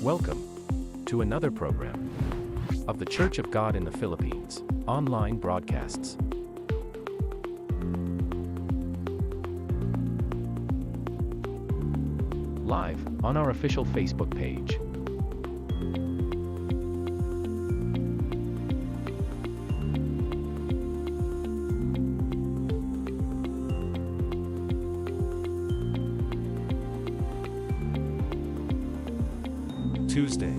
Welcome to another program of the Church of God in the Philippines online broadcasts. Live on our official Facebook page. Tuesday.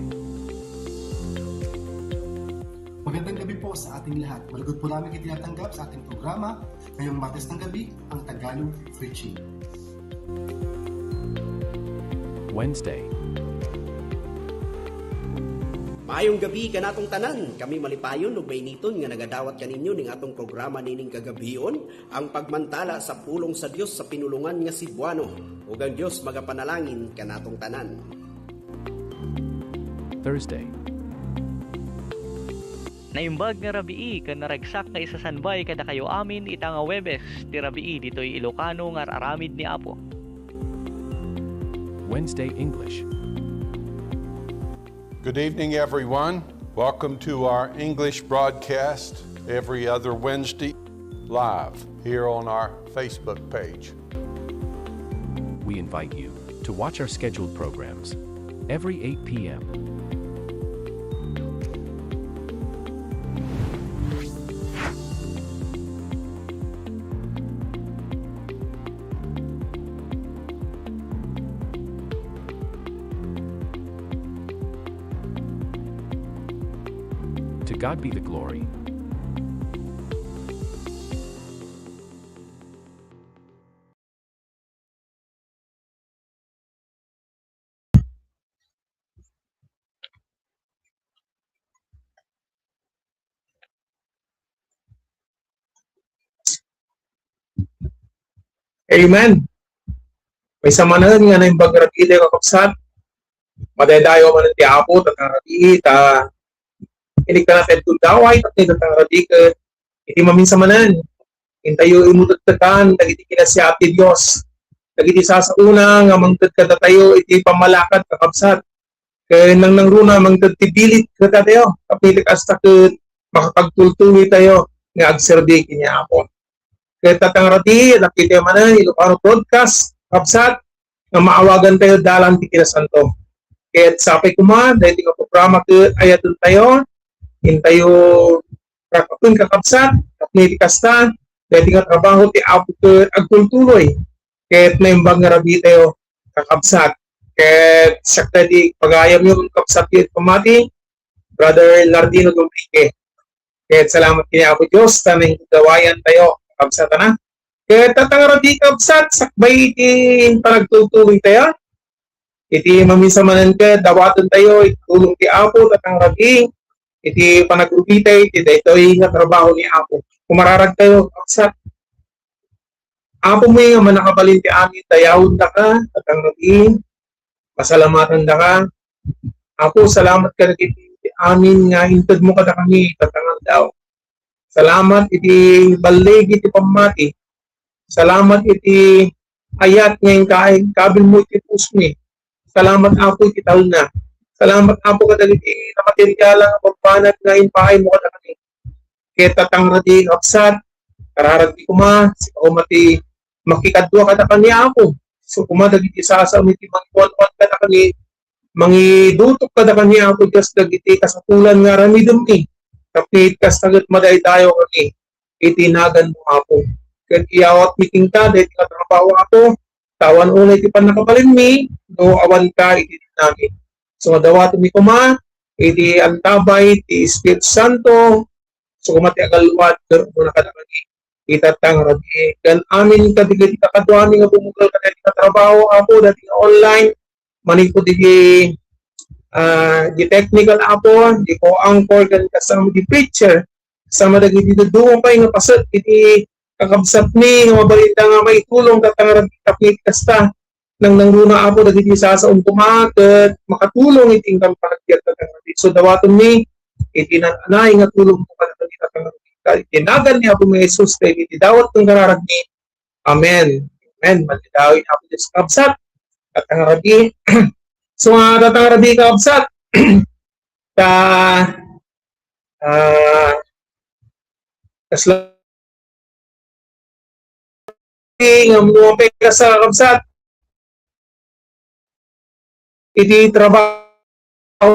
Magandang gabi po sa ating lahat. Malugod po namin itinatanggap sa ating programa ngayong Martes ng gabi, ang Tagalog Preaching. Wednesday. Maayong gabi kanatong tanan, kami malipayon ug mainiton nga nagadawat kaninyo ning atong programa nining kagabion, ang pagmantala sa pulong sa Dios sa pinulungan nga Cebuano. Ug ang Dios magapanalangin kanatong tanan. Thursday. Naimbag nga rabii kan naragsak nga isa sanbay kada kayo amin ita nga Webes ti rabii ditoy Ilocano nga aramid ni Apo. Wednesday English. Good evening, everyone. Welcome to our English broadcast every other Wednesday live here on our Facebook page. We invite you to watch our scheduled programs every 8 p.m. To God be the glory. Amen. May samanan nga na yung bagrati tayo kakapsat. Madaydayo man ti Apo at ang rati ta inig ka natin tundaway at nito ang rati ka iti maminsamanan. Intayo imutagtakan dagiti kinasi ati Dios. Dagiti sasauna nga mangtad kada tayo iti pamalakad kakapsat. Kaya nang nangruna mangtad ti bilit kada tayo. Kapilik hasta ka makapagtultungi tayo nga agserbi kinya Apo. Kaya tatang rati, nakita man na Ilocano Podcast, kapsat, na maawagan tayo dalang ti kinasanto. Kaya sapay kuma, dahil nga programa ka ayatun tayo, tayo kakapun kakapsat, kapniti kasta, dahil nga trabaho ti apo ka agtultuloy. Kaya naimbag nga rabi tayo kakapsat. Kaya sakta di pag-ayam yung kapsat yung pamati, Brother Lardino Domblique. Kaya salamat kina Apo Diyos, tanang gawayan tayo. Kapsat na. Kaya tatangara di kapsat, sakbay iti panagtutuloy tayo. Iti maminsamanan ka, dawatan tayo, itulong ti Apo, tatangara di. Iti panagrubitay, iti daytoy nga trabaho ni Apo. Kumararag tayo, kapsat. Apo mo yung manakabalin ti amin, tayawon da ka, tatangara di. Masalamatan da ka. Apo, salamat ka na ti amin nga, hintad mo ka da kami, tatangara daw. Salamat iti balig iti pamati. Salamat iti ayat ngayon kabil mo iti pusmi. Salamat Apo iti talna. Salamat Apo kadal iti namateriala nga pagpanat nga inpaay mo kada kami. Kaya tatang radi kapsat, kararag di kuma, si kumati makikadwa kada kami Apo. So kumadag iti sasa iti mangikuan-kuan kada kami, mangidutok kada kami Apo Diyos dagiti kasapulan nga ramidom ni. Kapit kastagat maday tayo kami, itinagan mo Apo. Kat iyawat meeting ka, dahil ka trabaho ako, tawan unay ti panakabalin mi, no awan ka, iti namin. So madawat mi kuma, iti antabay, iti Espiritu Santo, so kumati agalwat, muna ka na kami, itatang rabi. Kan amin kadigit kakadwami nga bumugal ka dahil ka trabaho Apo, dahil ka online, manipod iti di technical Apo, di ko angkor kan kasama di preacher, kasama dagiti duduong pa nga pasat iti kakabsat ni nga mabalita nga may tulong katangarag tapit kasta nang nangruna Apo dagiti sasaon kumaket makatulong iti ingkang panagtiyak katangarag. So dawaton ni iti nananay nga tulong ko kanang katangarag. Tinagan ni Apo Jesus kay iti dawat ng kararag ni. Amen. Amen. Matidawin Apo Diyos kabsat katangarag. So tatang rabi kaabsat ta kasla nga muwapay ka sa kabsat iti trabaho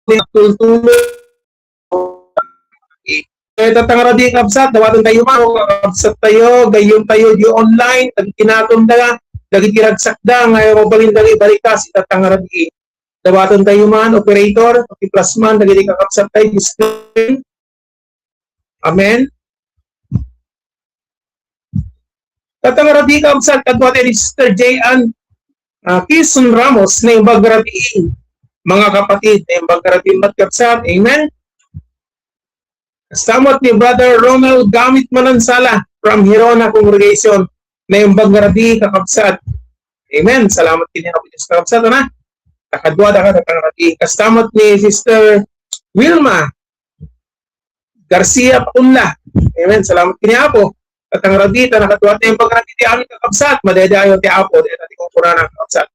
ni tultulo kaya tatang rabi kaabsat dawatan tayo kabsat tayo gayon tayo di online tagkinatong da dagiti ragsakda nga mabalin dali balita si tatang rabi. Dawatan tayo man operator, plus man dagiti kakapsat tayo discipline. Amen. Tatang rabi kakapsat kadwa ni Sister J.Ann Kison Ramos na imbag rabi. Mga kapatid, na imbag rabi matkapsat. Amen. Samot ni Brother Ronald Gamit Manansala from Hirona Congregation na yung bagradi kakapsat. Amen. Salamat din ako sa kakapsat. Na? Kakadwa da ka kakapsat. Kastamat ni Sister Wilma Garcia Pakunla. Amen. Salamat kini Apo. At ang radita, nakatuwat na yung pagkakit ti amin kakabsat. Madadayo ti Apo. Dahil natin kong kurana kakabsat.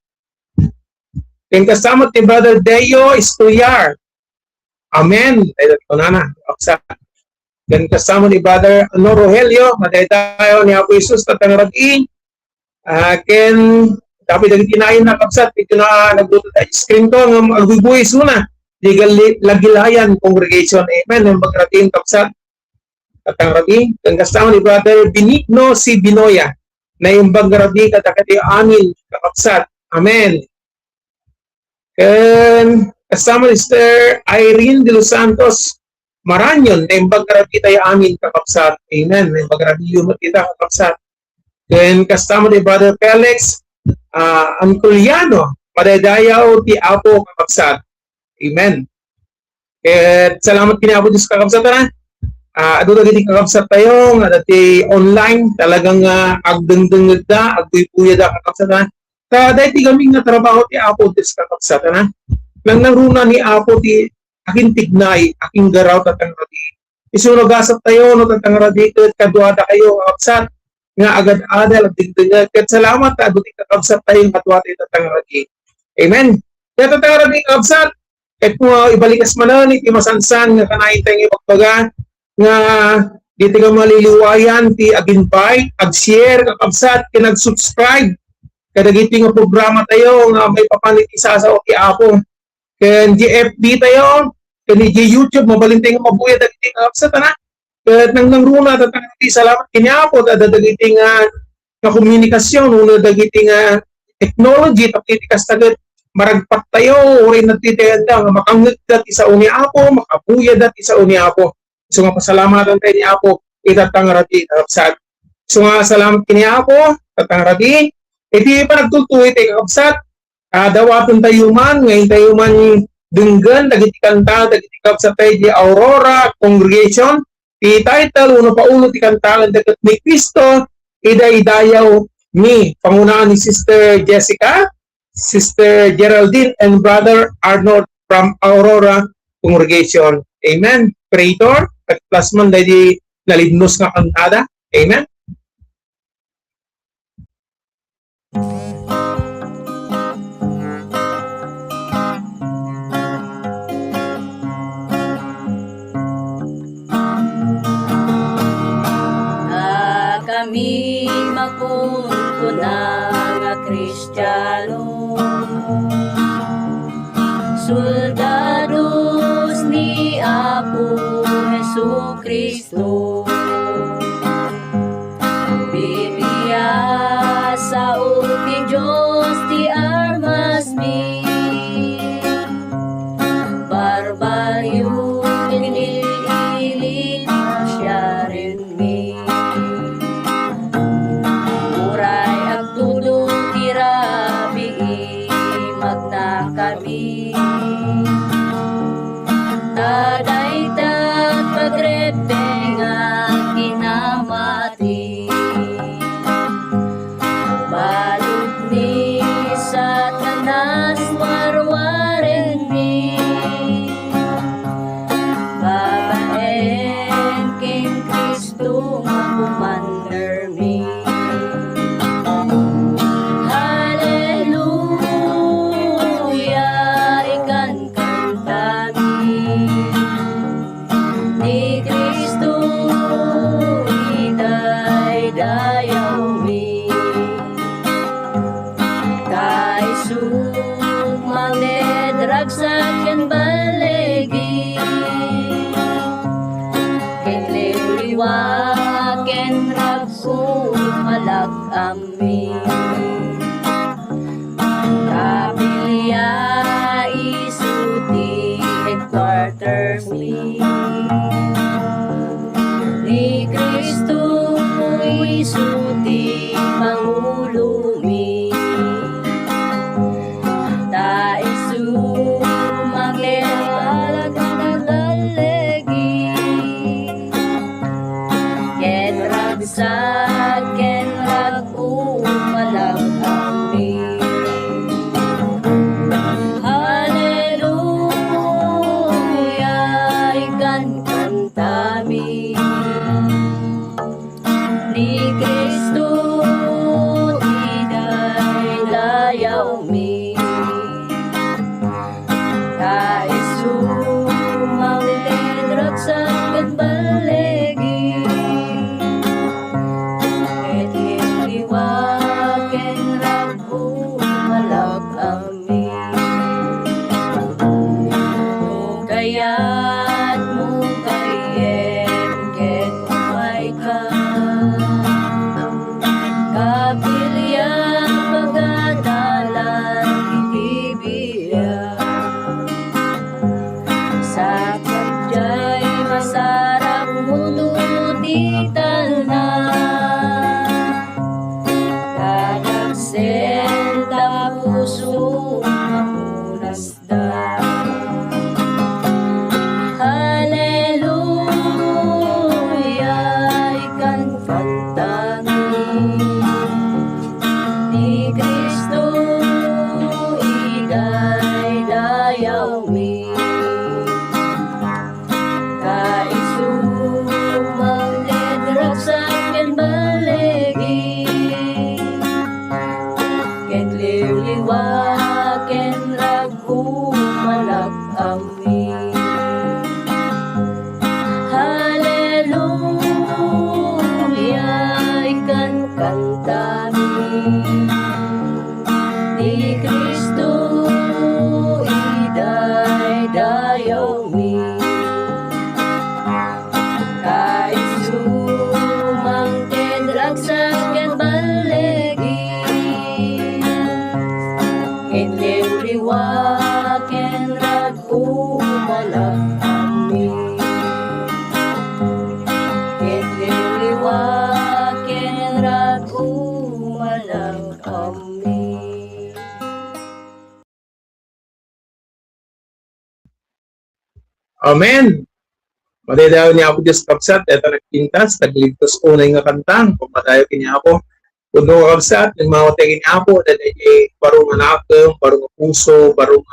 Kaya kasama ti Brother Deo Estuyar. Amen. Dahil natin kong nana kakabsat. Kaya kasama ni Brother Rogelio. Madadayo ni Apo Jesus at ang radin. Ken tapi dari tinayin na kapsat ito na nagluto tayo screen ko ng agbubuhis muna legal lagilayan congregation amen ng pagkratin kapsat at ang rabi ang kasama ni Brother Benigno C. Binoya na yung bagrabi katakati amin kapsat amen ken kasama ni Sister Irene de los Santos Maranyon na yung bagrabi tayo amin kapsat amen yung bagrabi yun kita kapsat ken kasama ni Brother Felix Anculiano, madadayaw ti Apo kakabsat. Amen. At salamat kini Apo Diyos kakabsat na. Ado dagiti kakabsat tayo, nga dati online, talagang agdengdenged da, agpuy-puya da kakabsat na. Dahil ti kaming natrabaho ti Apo Diyos kakabsat na. Nang naruna ni Apo ti aking tignay, aking garaw tatangradi. Isunugasat tayo, no tatangradi, kadwada kayo kakabsat. Nga agad-adal at digdingan. Kat salamat ta aduti kakabsat tayong katwati tatangradi. Amen. Kaya tatangradi kakabsat, kahit kung ibalikas manan, iti masansan nga kanayin tayong ipagbaga, nga dito ka maliliwayan, ti ag-invite, ag-share, kakabsat, kinag-subscribe, kadagiti nga programa tayo, nga may papanitisa sa ti Apo. Kaya GFB tayo, kaya YouTube, mabalintay nga mabuya dagiti kakabsat, na. At nang runa tatangati salamat kinyapo at dagiti nga komunikasyon una dagiti nga technology tapiti kastaget maragpat tayo uri nagtitenda nga makangit dati sa uni Apo makabuya dati sa uni Apo so nga pasalamatan tayo ni Apo itatangrati kakabsat so nga salamat kini Apo tatangrati iti pa nagtutuloy tayo kakabsat dawaton tayo man ngayon tayo man dunggan dagiti kanta dagiti kakabsat tayo di Aurora Congregation. Ti title, uno pa ulo ti kantahan dagat ni Cristo, idayaw ni pangunahan ni Sister Jessica, Sister Geraldine, and Brother Arnold from Aurora Congregation. Amen. Creator, at plasman na di nalidnos nga kantada. Amen. Kami makunkuna nga Kristiyano soldados ni Apo Jesucristo Biblia sa uti Diyos ti armas mi barbaryo inilit siya rin mi kami tadaytat pagrepengan kinamati balot ni Satanas warwaren mi babaen king Kristo nga commander mi ragsak yan balegi kenleuliwa ken ragso malak ami kapilya isuti headquarters mi ni Kristo isuti pangulo mi sa ken rag puso mamunasdan. Haleluya, ikan pantangin ni Kristo idaydayaw mi. Kaisumang ledrak sa akin balegi, ken liwliwa ken raghumalak amin. Haleluya, ikan kantamin ni Kristo idaydayaw mi. Kaisumang tendrag sa akin balegi, ken liwliwa ken raghumalak amin. Ken liwliwa ken raghumalak amin. Amen. Madaydayo niya ako Diyos kapsat, eto nagpintas, nagligtos unay nga kantang, pumadayo kiniya ako. Kuno nga kapsat, yung mga watay kiniya ako, dahil barong anakam, barong puso, barong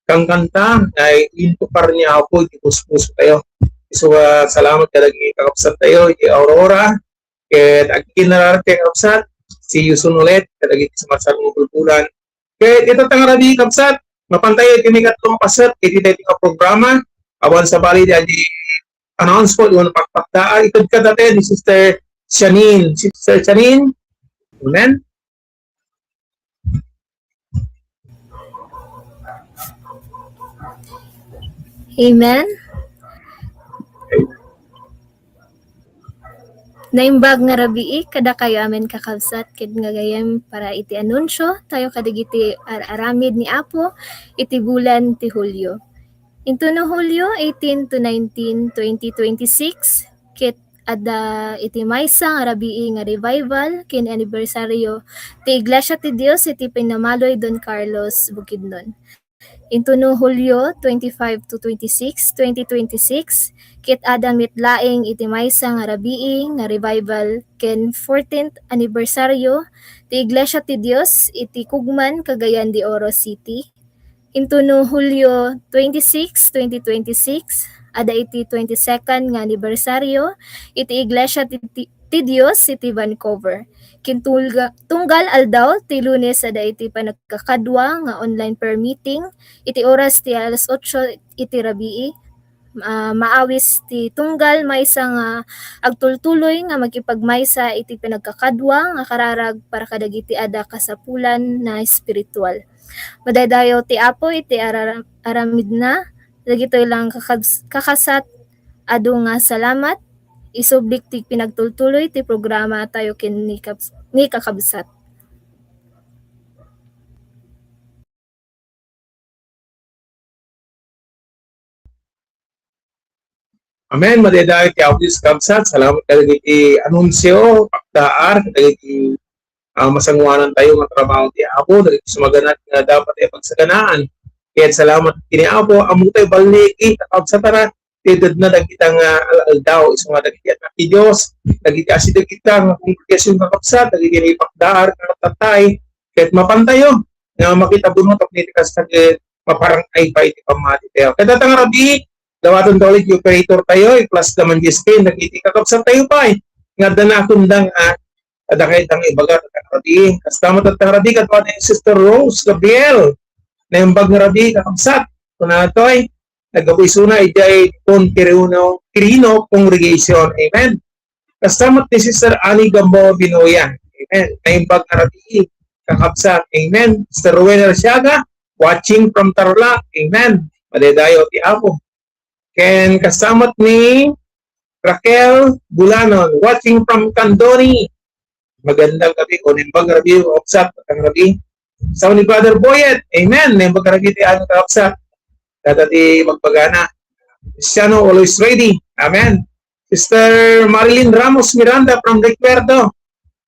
kang kanta, ay intupar niya ako, ikus-puso tayo. So, salamat ka lagi kakapsat tayo, Aurora, kaya agigin nararte kapsat, see you soon ulit, kalagi sa masalong bulbulan. Kaya ito tangarabi kapsat, mapantayo kinikat kong pasat, iti dating nga programa, awan sa bali di announce po, iwan pakpakdaan, ikod ka dati ni Sister Janine. Sister Janine, amen? Amen. Naimbag nga rabii, kada kayo amin kakabsat, kid nga gayem para iti anunsyo, tayo kadigiti aramid ni Apo, iti bulan ti Hulyo. Into no Hulyo 18 to 19, 2026, kit ada iti maysa nga rabii nga revival, kin anibersaryo, ti Iglesia ti Dios, iti Pinamaloy Don Carlos, Bukidnon. Into no Hulyo 25 to 26, 2026, kit adamit laing iti maysa nga rabii nga revival ken 14th anibersaryo ti Iglesia ti Dios iti Kugman, Cagayan de Oro City. Into no Hulyo 26, 2026, ada iti 22nd nga anibersaryo iti Iglesia ti Dios iti Vancouver. Tunggal aldaw ti Lunes ada iti panagkakadwa nga online prayer meeting iti oras ti alas 8 iti rabii. Maawis ti tunggal maysa nga agtultuloy nga makipagmaysa iti pinagkakadwa nga kararag para kadagiti ada kasapulan na espiritual. Madaydayo ti Apo iti aramid na, dagitoy lang kakasat adu nga salamat, isublik ti pinagtultuloy ti programa tayo ken ni kakabsat. Amen. Madaydayo ti Apo Diyos kapsat, salamat ka dagiti anunsyo, pakdaar, dagiti masangwanan tayo nga trabaho ti Apo, dagiti sumaganat nga dapat ay pagsaganaan. Kaya salamat kini Apo, amo tayo baliki, kakabsatara, tidad na dagitang aldaw, isang nga dagiti anak ti Diyos, dagiti asidagitang kongregasyon kakabsat, dagiti ipakdaar, kakatatay, kaya't mapantayo, nga makita bunot at nitikas na maparang ay pa iti pamati tayo. Kaya datang rabi, dawaton daw ulit yung operator tayo, plus naman giskin, dagiti kakabsat tayo pa nga danakundang ada kahit ang ibagat at rabi. Kastamat at rabi, katwa na yung Sister Rose Gabriel, na yung bag na rabi, kakabsat. Kung na ito ay, nagabuy suna, ijay kung Kirino Congregation. Amen. Kastamat ni Sister Annie Gambo Binoya. Amen. Na yung bag na rabi, kakabsat. Amen. Sister Rowena Siaga, watching from Tarlac. Amen. Madaydayo ti Apo. Ken kastamat ni Raquel Bulanon, watching from Candoni. Magandang gabi o nimbag rabi o kapsat ang rabi. Sa ni Brother Boyet, amen. Nimbag rabi ti ang kapsat. Datati magpagana. Cristiano always ready. Amen. Sister Marilyn Ramos Miranda from Recuerdo.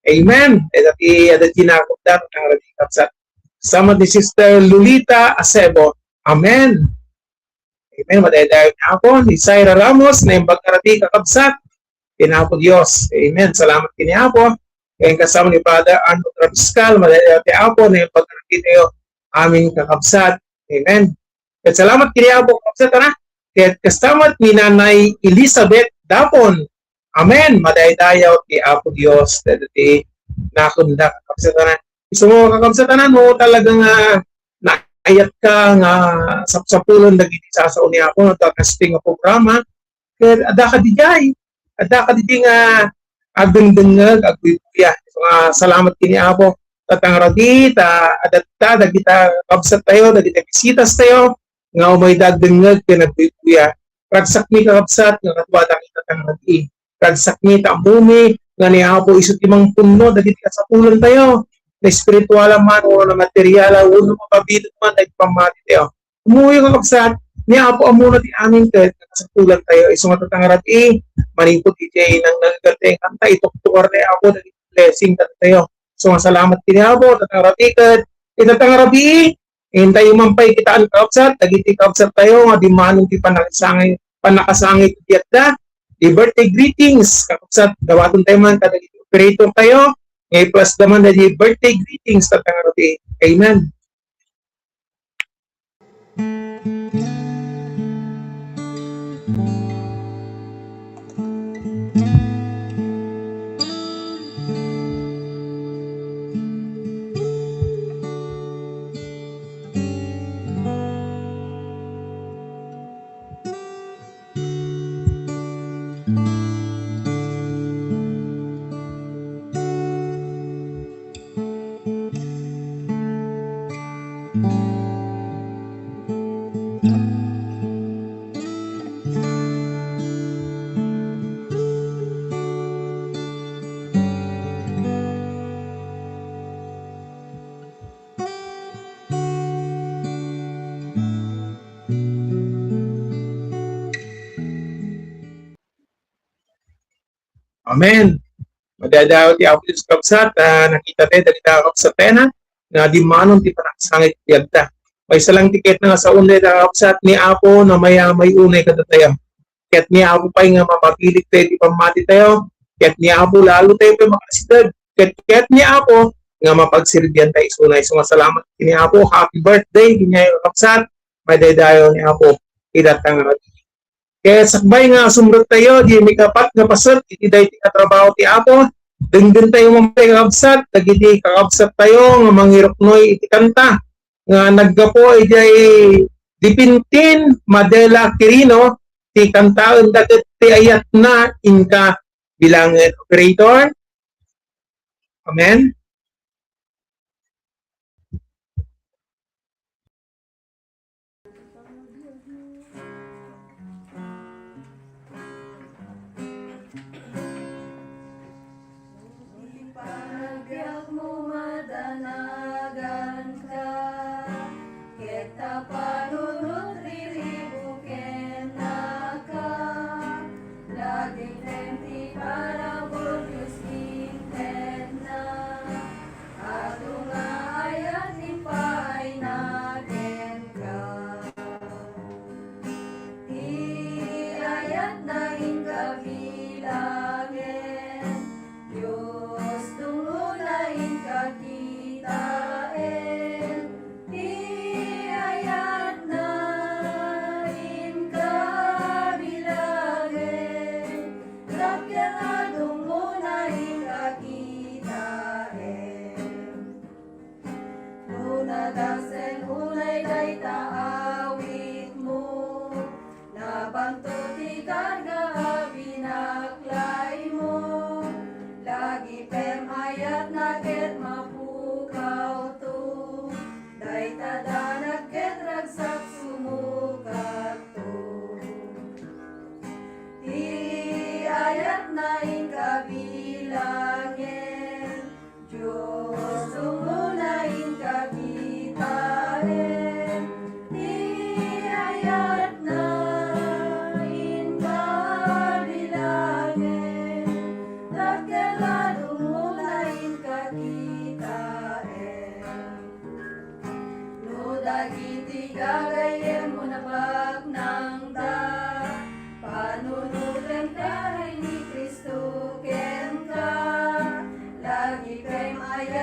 Amen. Datati ada tinakot dat ang rabi kapsat. Sama ni Sister Lolita Acebo. Amen. Amen. Madaydayo niya ako ni Syra Ramos na yung pagkarati kakabsat. Kinapo Diyos. Amen. Salamat kiniapo. Kaya kasama ni Father Arnold Rabiscal, madaydayo ako na yung pagkarati tayo aming kakabsat. Amen. At salamat kiniapo kakabsat na. Kaya kasama ni Nanay Elizabeth Dapon. Amen. Madaydayo ti Apo Diyos. Dati nakunda kakabsat na. Gusto mo kakabsat na mo talagang ayat ka nga sa pulon dagiti sa niya ako no casting nga programa ket ada ka di nga agdengdengeg agbuya so salamat kini Apo tatang ragi ta adatta dagita kabsat tayo dagita bisitas tayo nga umay dagdengeg ken agbuya ragsak mi kabsat nga katwada kita tatang ragi ragsak mi ta bumi nga ni Apo isut imang punno dagiti sa pulon tayo na spiritual man o na material uno mapabidot man ay pamati tayo. Umuwi ka kapsat, niya po amuna di amin kahit nakasatulan tayo. Iso matatangarat manipot iti nang naggateng kanta ituktuar na ako na blessing tayo. So masalamat kini ako, tatangarat ikat. Itatangarat hintay umampay kita ang kapsat, tagiti kapsat tayo, nga di manong di panakasangit tiyata. Di birthday greetings, kapsat, dawaton tayo man, tagiti operator tayo. Ngay plus naman na di birthday greetings tatangarote. Amen. Amen. Madadaw ti Apo Diyos kapsat, nakita tayo dali kakapsat tayo na, nga di manon ti panakasangit tiyagta. May salang tiket na nga sa unay kakapsat ni Apo na may unay katataya. Kaya't ni Apo pa nga mapapilit tayo ti pamati tayo, kaya't ni Apo lalo tayo pa makasidag, kaya't ni Apo nga mapagsiridyan tayo sunay. Sumasalamat ni Apo, happy birthday, ginyay kakapsat, madadayo ni Apo, idatang rati. Kaya sakbay nga sumrot tayo, di may kapat nga pasat, iti dahi ti katrabaho ti Apo, denggan tayo mamatay kakabsat, dagiti kakabsat tayo, nga mangiroknoy iti kanta, nga naggapo iti dipintin, Madela Quirino, ti kanta, dagit ti ayat na, inka bilang operator. Amen. Pagyak mo madanagan ka, kita panunod riribuken na ka, laging tenti para Diyos inten na,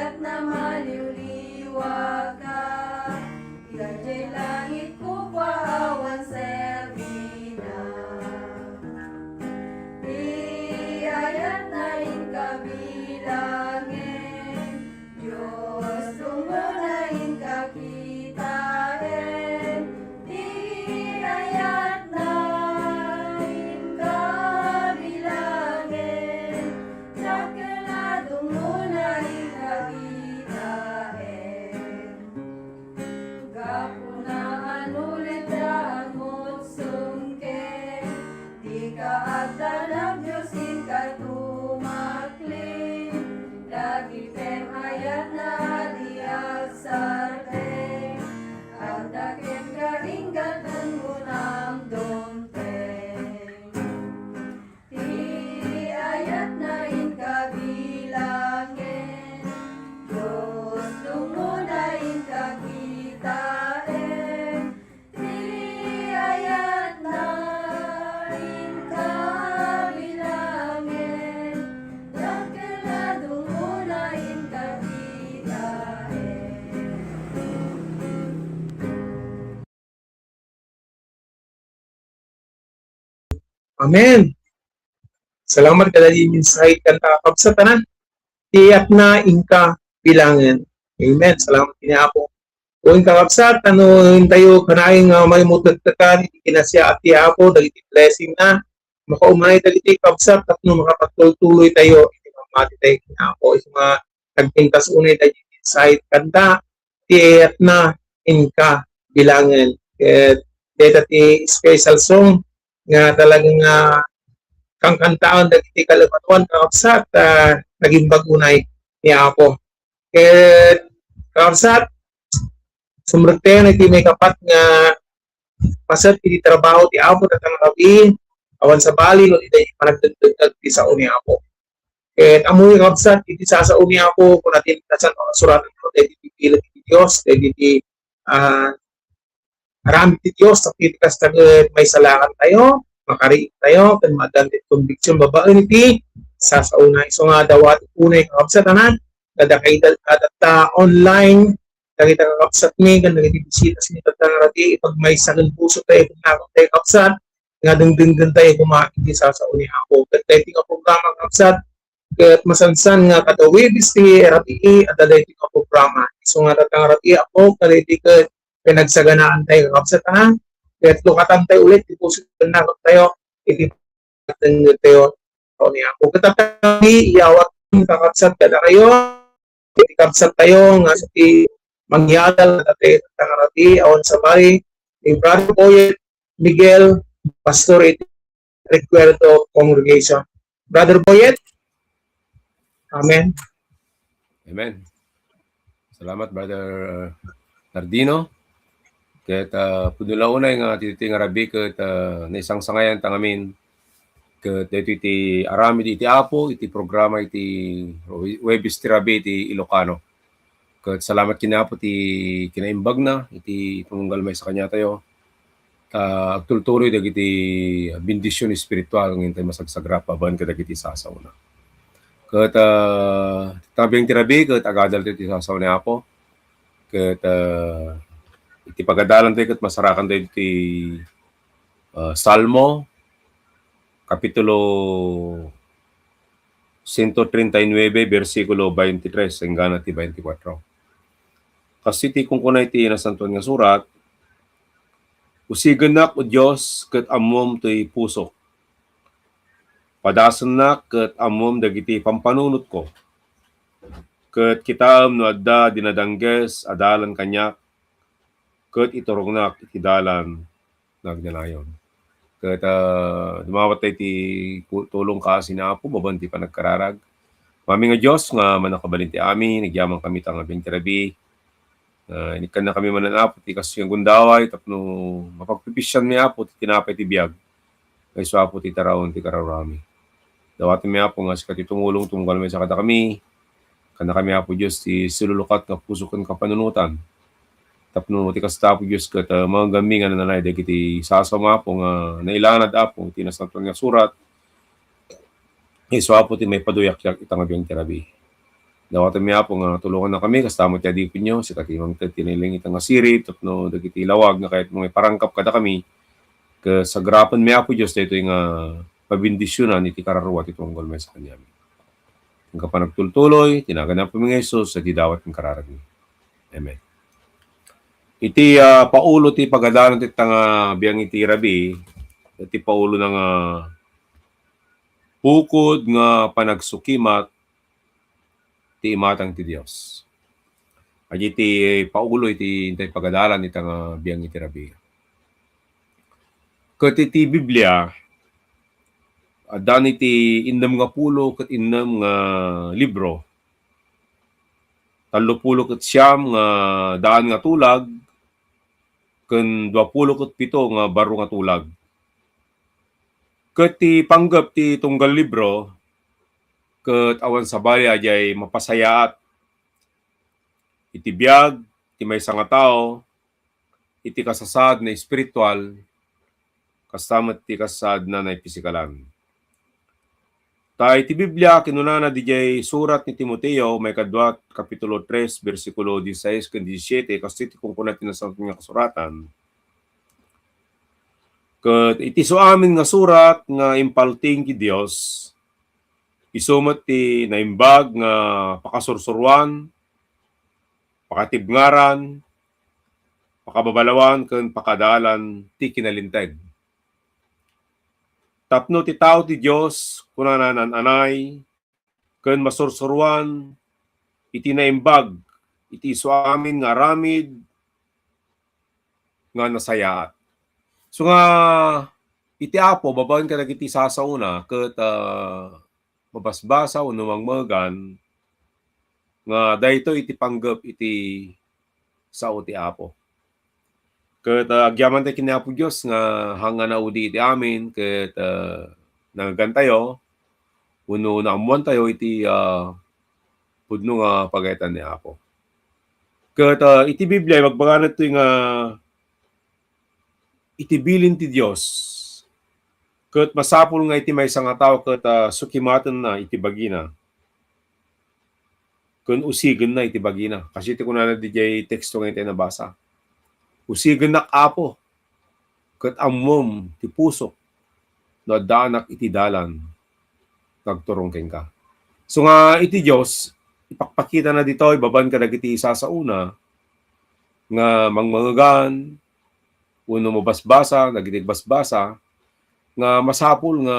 ayat na maliwliwag ka. Ika'y langit ko paawan servina. Di ayat na inkabilangin, Diyos tumunain kakitain. Di ayat na inkabilangin, Sakeladong munain kakitain. Gapunaan ulit daan mo't sungke, di ka agdanag Diyos ikatumakli. Lagi pem ayat na di agsarte, at dakem karinggat ng gunam domteng. Di ayat na inkabilangin, Diyos lumunain kakitain. Di ayat na inkabilangin, Sakeladong munain kakitain. Amen. Salamat kada di insight kanta kap sa tanan. Tiyak na inka bilangan. Amen. Salamat kini Apo. Kung kakapsat, tayo kanaing may mutagtakan, kinasya at Apo, dagiti blessing na, makaumay dagiti kapsat, tapno makapagtuloy tayo, mati tayo kini Apo, mga nagpintas unay dagiti insight kanta, tiyak na inka bilangan. Dito ti special song, nga talagang kang kantaan dagiti kalabatuan kakapsat, naging bagunay ni Apo. Kakapsat, sumrete na iti may kapat nga pasat iti trabaho ti Apo at ang gabi, awan sa bali, no iti panagdagdag ti sao ni Apo. Amoy kapsat, iti sasao ni Apo, kung natin nasan suratan ko, iti pipilit ti Diyos, iti marami ti Diyos, tapos kasta may salakan tayo, makariit tayo, kan madantit conviction, babaan iti, sasao na iso nga dawat unay kapsat anan, kadakay data online, nakita ka kapsat mi, kan nagitibisita sa nito rati, pag may sakang puso tayo, kung nakong tayo kapsat, nga dengdeng tayo kumakiti sa uni ako. Kaya tayo programa kapsat, kaya masansan nga katawibis ti rati, at tayo ka programa. So nga tatang rati ako, kaya tayo pinagsaganaan tayo kapsat ha, kaya lukatan tayo ulit, puso na tayo, itipatan tayo uni ako. Katatabi, iyawat kakapsat kada kayo, kapsat tayo, nga sa ti mangyadal natin tangarati awan sa bari ni Brother Boyet Miguel Pastor Recuerdo Congregation. Brother Boyet, amen. Amen. Salamat Brother Nardino. Ket pudulaunay nga titi nga rabi ket naisang sangayan tangamin ket iti arami iti Apo iti programa iti Webis Tirabi iti Ilocano. Ket salamat kina po ti kinaimbag na iti tumunggal may sa kanya tayo. Agtultuloy dagiti bendisyon espiritual ng intay masagsagra paban kadagiti sasaw na. Ket tabing tirabi ket agadal ti sasaw ni Apo. Ket iti pagadalan tayo ket masarakan tayo iti Salmo kapitulo 139 versikulo 23 hanggang ti 24. Kasi ti kung kunay ti nasantuan nga surat, usiganak o Diyos ket ammom ti puso. Padasanak ket ammom dagiti pampanunot ko. Ket kitam no adda dinadangges adalan kanya ket iturongnak iti dalan nagdanayon. Ket dumawat ti tulong ka sinapo baban ti panagkararag. Mami nga Diyos nga manakabalin ti amin, nagyamang kami tang abing tirabi. Inikan na kami mananapo ti kasi yung gundaway tapno mapagpipisyan mi apo ti tinapay ti biyag. Kay apo ti taraon ti kararami. Dawatin mi apo nga sa tumulong tunggal mi sa kada kami. Kana kami apo Diyos ti silulukat nga puso ken kapanunutan. Tapno ti kastapo Diyos ket mga gamingan na nanay dagiti sasama apo nga nailanad apo ti nasantuan nga surat. Apo ti may paduyak-yak itang abiyang tirabi. Dawatan mi Apo nga tulungan na kami kastamot ti adipon nyo si katimang tinilingit ang asirip tapno dagiti lawag nga kahit mga parangkap kada kami sagrapan mi Apo Dios daytoy nga pabindisyonan iti kararwa ti tunggal may sa kanya. Ang kapanagtultuloy tinaganap mi nga Hesus sa didawat ng kararagi. Amen. Iti paulo ti pagadalan ti tanga biyang iti rabi iti paulo ng bukod nga panagsukimat ti imatang ti Dios. Adi ti paulo iti pagadalan iti nga biyang iti rabi. Ket iti Biblia adan iti 6 ket 6 nga libro. 30 ket 9 nga daan nga tulag ken 20 ket 7 nga baro nga tulag. Ket ti panggep ti tunggal libro ket awan sabali ajay mapasayaat iti biag ti maysa nga tao iti kasasad na espiritual kastamet ti kasasad na pisikalan. Ta iti Biblia kinunana dijay surat ni Timoteo may kadwa kapitulo 3 bersikulo 16 ken 17 kasi iti kungkuna tinasawat nga kasuratan. Ket iti so amin nga surat nga impalting ti Dios isumet ti naimbag nga pakasursuruan, pakatibngaran, pakababalawan ken pakadalan ti kinalinteg. Tapno ti tao ti Dios kunanan anay ken masursuruan iti naimbag iti so amin nga aramid nga nasayaat. So nga iti Apo babaen ka dagiti sasauna ket mabasbasa o numangmagan nga daytoy iti panggep iti sao ti Apo. Ket agyaman tayo kini Apo Dios nga hanga naudi iti amin ket nagagantayo uno naamuan tayo iti pudno nga pagayatan ni Apo. Ket iti Biblia magbanganad to nga iti bilin ti Dios. Ket masapul nga iti maysa nga tawo ket sukimaten na iti bagina. Ken usigen na iti bagina. Kasi iti kunana DJ teksto nga iti nabasa. Usigen na Apo. Ket ammom ti puso no addanak iti dalan nagturong ken ka. So nga iti Dios ipakpakita na ditoy baban ka dagiti isa sa una nga mangmangagan uno mabasbasa dagiti basbasa nga masapul nga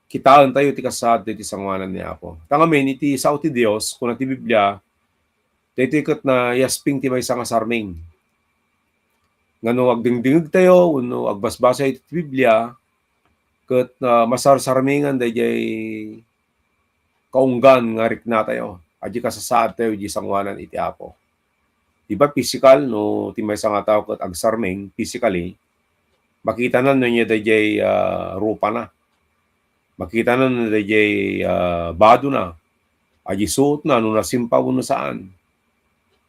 kitaan tayo ti kasad iti sangwanan ni Apo. Tangamen iti sao ti Dios kun ti Biblia daytoy ket na yasping ti maysa nga sarming. Ngano agdingdingeg tayo uno agbasbasa iti Biblia ket masarsarmingan dayjay kaunggan nga rikna tayo. Aji kasasaad tayo iti sangwanan iti Apo. Diba physical no ti maysa nga tawo ket agsarming physically makita na niya dayjay rupa na. Makita na dayjay bado na. Aji suot na no nasimpaw no saan.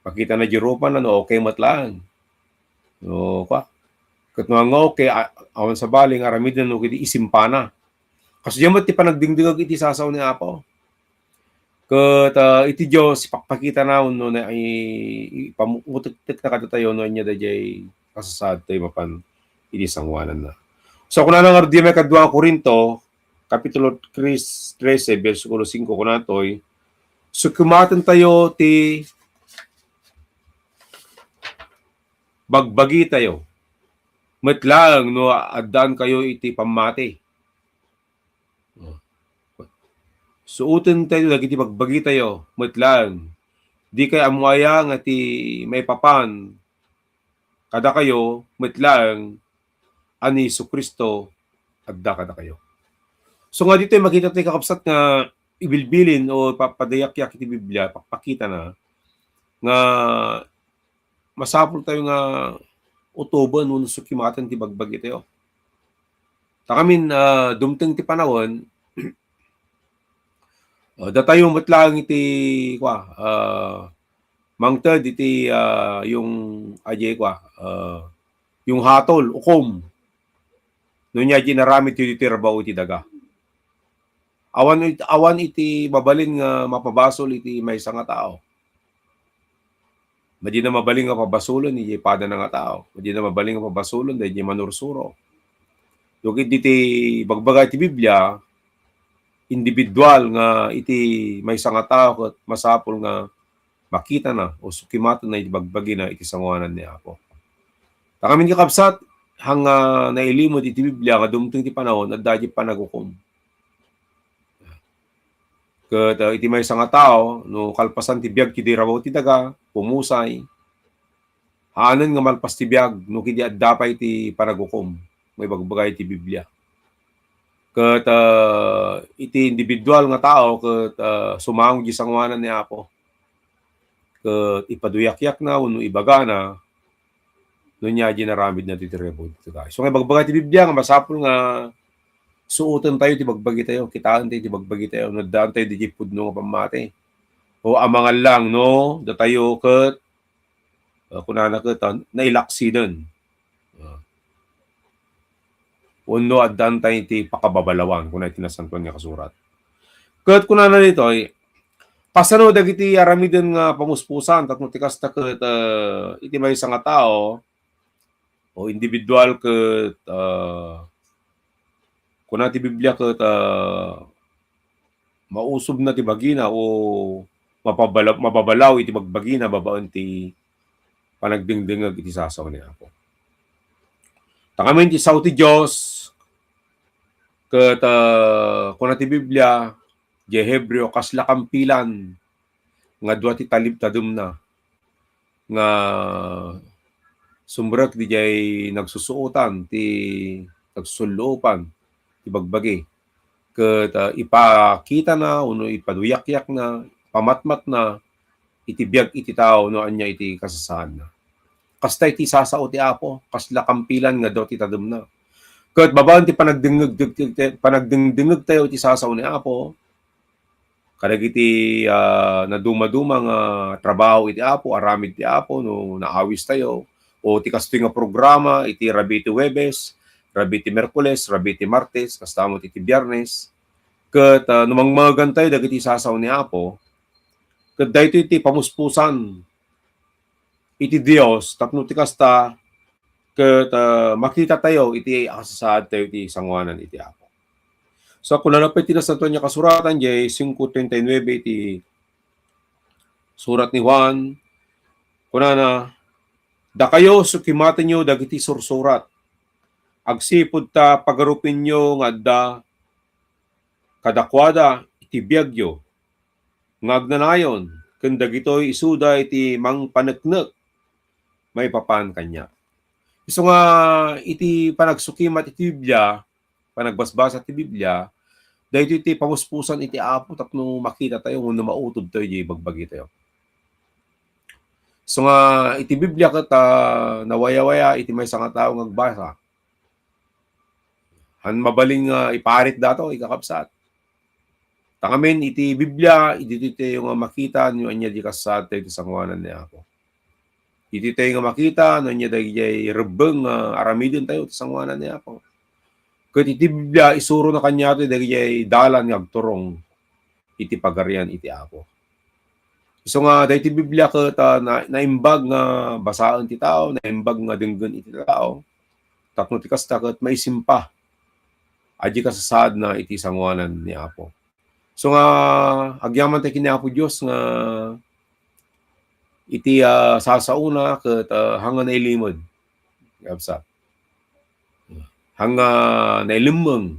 Makita na di rupa na no okay matlaan. No kwa. Ket nga okay awan sa baling aramid na no kiti isimpana. Kasi diyan ti panagdingdingag iti sasaw ni Apo. Ket iti Dios ipakpakita na no na ipamutek na kada tayo no nya dayjay kasasad tayo mapan iti sangwanan na. So kuna nang ardi may kadwa Korinto kapitulo 13 bersikulo 5 kunatoy sukumaten tayo ti bagbagi tayo. Metlang no addan kayo iti pamati. Suuten tayo dagiti bagbagi tayo. Metlang di kay amuaya nga ti may papan kada kayo metlang ani Kristo adda kada kayo. So nga dito makita tayo kakabsat nga ibilbilin o papadayak-yak iti Biblia pakpakita na nga masapul tayo nga utuban no sukimatan ti bagbagi tayo. Takamin dumteng ti panahon datayo metlang iti mangted iti yung ajay yung hatol ukom no nya ginaramit iti trabaho iti daga. Awan iti mabalin nga mapabasol iti maysa nga tao. Madi na mabaling nga pabasulon iti pada na nga tao. Madi na mabaling nga pabasulon dahil manursuro. Yung iti bagbaga iti Biblia, individual nga iti maysa nga tao ket masapol nga makita na o sukimatan na iti bagbagi na iti sanguanan ni Apo. Takamin kakabsat, hanga nailimod iti Biblia nga dumteng ti panahon at dadya panagukom. Ket iti maysa nga tao no kalpasan ti biag kidi rabaw ti daga, pumusay. Haanen nga malpas ti biag no kidi addapay ti panagukom. May bagbagay ti Biblia. Ket iti individual nga tao ket sumangod di sanguanan ni Apo. Ket ipaduyak-yak na wenno ibaga na no nya ginaramid na ti rebod ti tayo. So nga bagbagay ti Biblia nga masapol nga suoten tayo ti bagbagi tayo, kitaan tayo ti bagbagi tayo, nadaan tayo di pudno nga pamati. O amangan lang no, datayo ket kunana ket nailaksiden. Uno addan tayo ti pakababalawan kunay tinasantuan nga kasurat. Ket kunana nito ay kasano dagiti aramiden nga pamuspusan tapno ti kasta ket iti maysa nga tao o individual ket kuna ti Biblia ket mausob na ti bagina o mapabalaw iti bagbagina babaen ti panagdingdingag iti sasaw ni Apo. Takamen ti saw ti Dios ket kuna ti Biblia di Hebreo kasla kampilan nga dua ti talib tadum na nga sumrek di jay nagsusuotan ti nagsuloopan ti bagbagi ket ipakita na uno ipaduyak-yak na pamatmat na iti biag iti tao no anya iti kasasaad na. Kasta iti sasao ti Apo kasla kampilan nga daw ti tadum na. Ket babaen ti panagdingdingeg tayo iti sasao ni Apo kadagiti naduma-duma nga trabaho iti Apo, aramid ti Apo no naawis tayo o ti kastoy nga programa iti Rabi ti Huwebes, Rabi ti Merkules, Rabi ti Martes, kastamot iti Biyernes. Ket numangmagan tayo dagiti sasaw ni Apo. Ket daytoy iti pamuspusan iti Dios tapno ti kasta ket makita tayo iti kasasaad tayo iti sanguanan iti Apo. So kung nanapay tinasantuan niya kasuratan jay 5:39 iti surat ni Juan kunana da kayo sukimaten nyo dagiti sursurat agsipud ta pagarupin nyo nga adda kadakwada iti biagyo ngagnanayon ken dagitoy isuda iti mangpaneknek may papan kanya. So nga iti panagsukimat iti Biblia, panagbasbasa iti Biblia, dahito iti pamuspusan iti Apo tapno makita tayo kung mautob tayo di bagbagi tayo. So nga iti Biblia ket nawaya-waya iti maysa nga tawo ngagbasa. Han mabaling iparit dato ikakabsat. Tangamen iti Biblia iti tayo nga makita no anya di kasad tayo iti sanguanan ni Apo. Iti tayo nga makita no anya dagiti rebeng aramiden tayo iti sanguanan ni Apo. Ket iti Biblia isuro na kanya ito dagiti dalan nga agturong iti pagarian iti Apo. So nga dagiti Biblia ket naimbag nga basaan ti tao, naimbag nga denggen iti tao. Tapno ti kasta ket maisimpa aji kasasaad na iti sanguanan ni Apo. So nga agyaman tayo kini Apo Dios nga iti sasauna ket hanga nailimod. Gabsa. Hanga nailimeng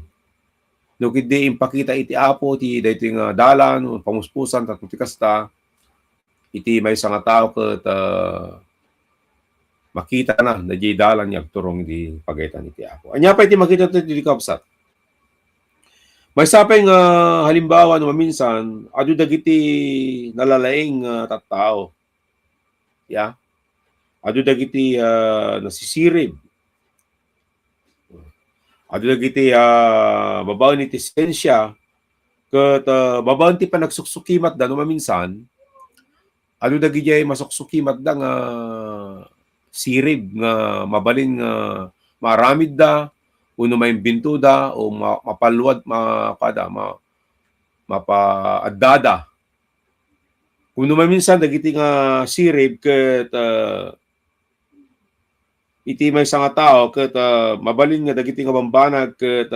no kidi impakita iti Apo ti daytoy nga dalan pamuspusan tapno ti kasta iti maysa nga tao ket makita na dayjay dalan nya agturong iti pagaytan iti Apo. Anya pa iti makita ti kapsat. May sapay nga halimbawa no maminsan adu dagiti nalalaing tattao. Ya. Adu dagiti nasisirib. Adu dagiti babaen iti siyensya ket babaen ti panagsuksukimat da no maminsan adu dagiti masuksukimat da nga sirib nga mabalin nga maramid da uno may bintuda o mapalwad mapaadada. Kung naman minsan dagiti nga sirib ket iti may nga tao ket mabalin nga dagiti nga bambanag ket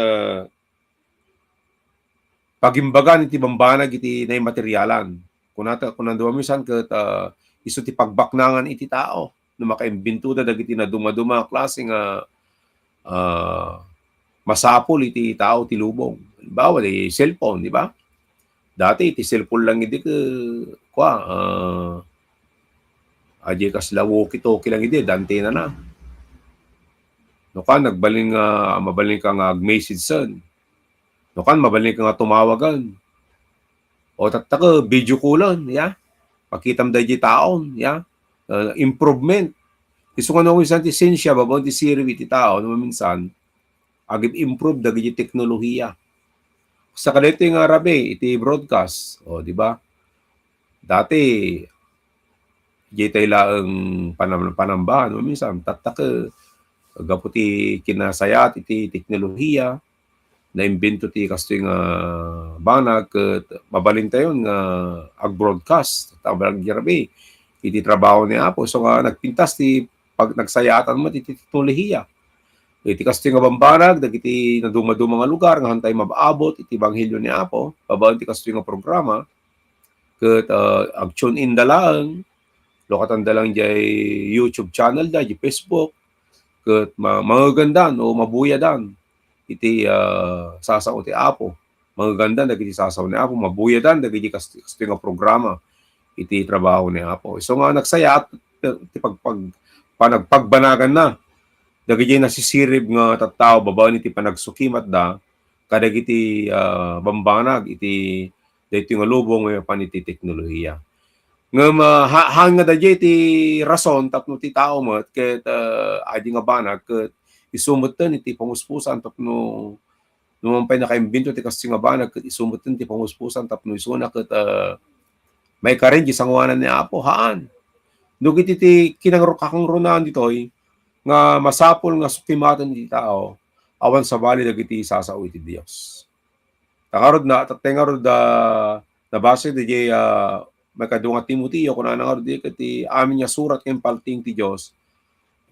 pagimbagan iti bambanag iti nay materialan. Kung nando minsan ket isu ti pagbaknangan iti tao no makaimbento da dagiti na dumaduma klase nga masapol iti tao ti lubong. Halimbawa, di cellphone, di ba? Dati iti cellphone lang iti aje kas walkie-talkie lang iti dante na. No kan nagbaling mabaling ka nga message son. No kan mabaling ka nga tumawagan. O tattaka video callan, ya. Pakitam da di taon, ya. Improvement. Isu nga no minsan ti sensya babon ti sirib iti tao no minsan agib improve dagiti teknolohiya. Sa kadito nga rabi iti broadcast, o di ba? Dati jitay laeng panambahan no minsan tattaka gaputi kinasayat iti teknolohiya na imbento ti kastoy nga banag ket mabalin tayon nga ag-broadcast tabang girabi iti trabaho ni Apo so nga nagpintas ti pag nagsayatan mo iti teknolohiya iti kastoy nga bambanag dagiti naduma-duma nga lugar nga hantay mabaabot iti ebanghelyo ni Apo babaen ti kastoy nga programa ket ag tune in dalang lokatan dalang jay YouTube channel da jay Facebook ket magagandan o mabuyadan iti sasaw ti Apo. Magagandan dagiti sasaw ni Apo, mabuyadan dagiti kastoy nga programa iti trabaho ni Apo. So nga nagsaya ti panagpagbanagan na dagiti nasisirib nga tattao babaen iti panagsukimat da kadagiti bambanag iti daytoy nga lubong nga paniti teknolohiya. Nga hang nga dadya iti rason tapno ti tao met ket adi nga banag ket isumutten iti panguspusan tapno numampay na kaimbento ti kastoy nga banag ket isumutten ti panguspusan tapno isuna ket may karen di sanguanan ni Apo haan. Dugiti ti kinangrukakang runan ditoy nga masapol nga sukimatan ti tao awan sa bali dagiti sasao iti Dios. Takarod na tatengarod nabase di may kadunga Timoteo kuna nga di iti amin nga surat ken palting ti Dios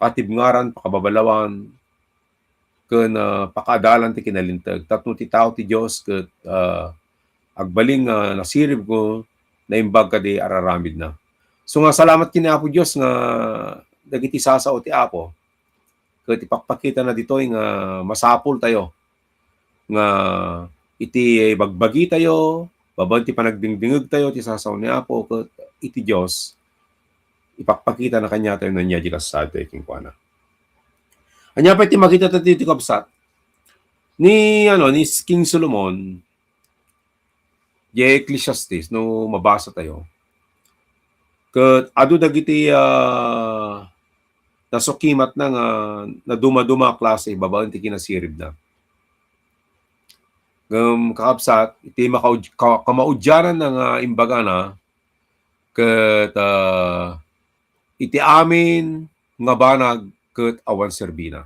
patibngaran pakababalawan ken pakadalan ti kinalintag tapno ti tao ti Dios ket agbaling nasirib ko naimbag kadi araramid na. So nga salamat kini Apo Dios nga dagiti sasao ti Apo ket ipakpakita na ditoy nga masapol tayo nga iti bagbagi tayo babaen ti panagdingdingeg tayo ti sasaw ni Apo ket iti Dios ipakpakita na kanya tayo nanya di kasado king kuana. Anya pa iti makita tayo ti kabsat ni King Solomon di Ecclesiastes no mabasa tayo. Ket adu dagiti nasukimat na nga na duma-duma klase babaen ti kinasirib na. Kakabsat, iti kamaudyanan ng imbaga na ket iti amin nga banag ket awan serbina.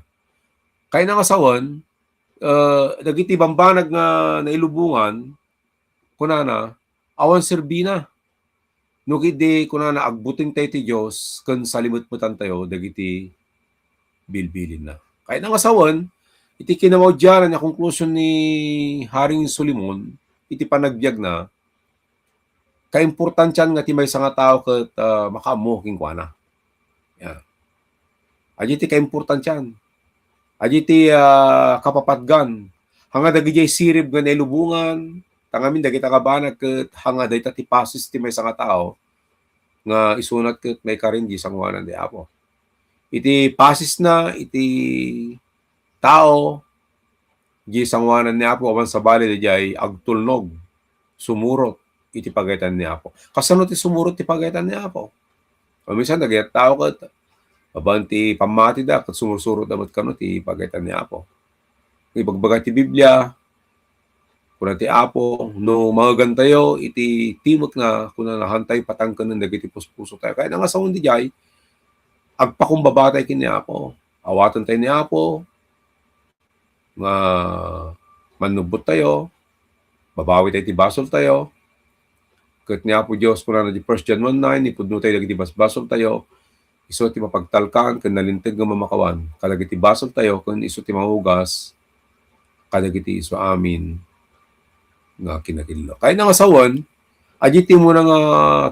Kay nga sawan, dagiti bambanag nga nailubungan, kunana, awan serbina. No kidi kunana agbuting tayo ti Diyos, ken salimut-mutan tayo, dagiti bilbilin na. Kay nga sawan, iti kinamaudyanan niya konklusyon ni Haring Solomon, iti panagbiag na, kaimportansyan nga ti may nga tao ket makaammo king kuana. Yan. Adi ti kaimportansyan. Adi ti kapapatgan. Hanga dagiti sirib nga nailubungan, tangamin dagiti kabanag ket hanga dayta ti pasis ti may nga tao nga isunat ket may karin di sanguanan di Apo. Iti pasis na iti tao di sanguanan ni Apo awan sa bali dijay agtulnog sumurot iti pagaytan ni Apo. Kasano ti sumurot ti pagaytan ni Apo? Minsan dagiti tao ket babanti pamati da ket sumursurot damat kano ti pagaytan ni Apo. Ibagbaga ti Biblia kuna ti Apo no magagantayo iti timot nga kuna nahantay patangken dagiti puspuso tayo. Kaya nga saon dijay agpakumbabatay ken ni Apo. Awaton tayo ni Apo nga manubot tayo babawi tayo ti basol tayo. Ket ni Apo Dios kuna na di 1 John 1:9 ipudno tayo dagiti basbasol tayo. Isu ti mapagtalkan ken nalinteg nga mamakawan. Kadagiti basol tayo ken isu ti mahugas kadagiti isu amin nga kinakillo. Kaya nga sawan, aditi mo na nga